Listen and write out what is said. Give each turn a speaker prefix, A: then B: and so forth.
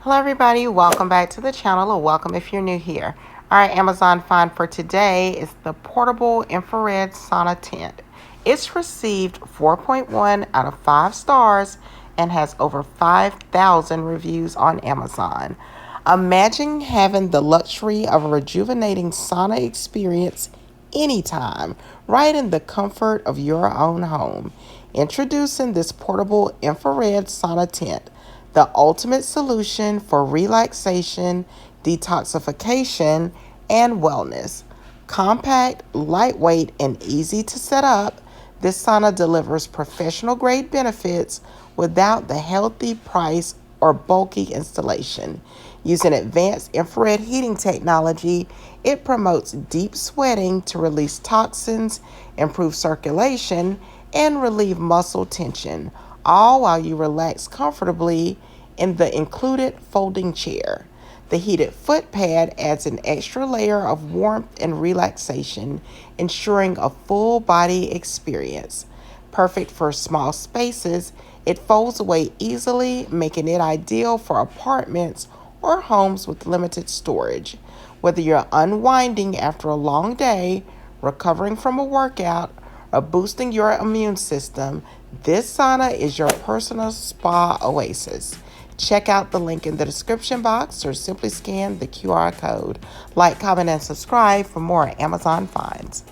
A: Hello everybody, welcome back to the channel, or welcome if you're new here. Our Amazon find for today is the portable infrared sauna tent. It's received 4.1 out of 5 stars and has over 5,000 reviews on Amazon. Imagine having the luxury of a rejuvenating sauna experience anytime, right in the comfort of your own home. Introducing this portable infrared sauna tent, the ultimate solution for relaxation, detoxification, and wellness. Compact, lightweight, and easy to set up, this sauna delivers professional grade benefits without the healthy price or bulky installation. Using advanced infrared heating technology, it promotes deep sweating to release toxins, improve circulation, and relieve muscle tension, all while you relax comfortably in the included folding chair. The heated foot pad adds an extra layer of warmth and relaxation, ensuring a full body experience. Perfect for small spaces, it folds away easily, making it ideal for apartments or homes with limited storage. Whether you're unwinding after a long day, recovering from a workout, or boosting your immune system, this sauna is your personal spa oasis. Check out the link in the description box or simply scan the QR code. Like, comment, and subscribe for more Amazon finds.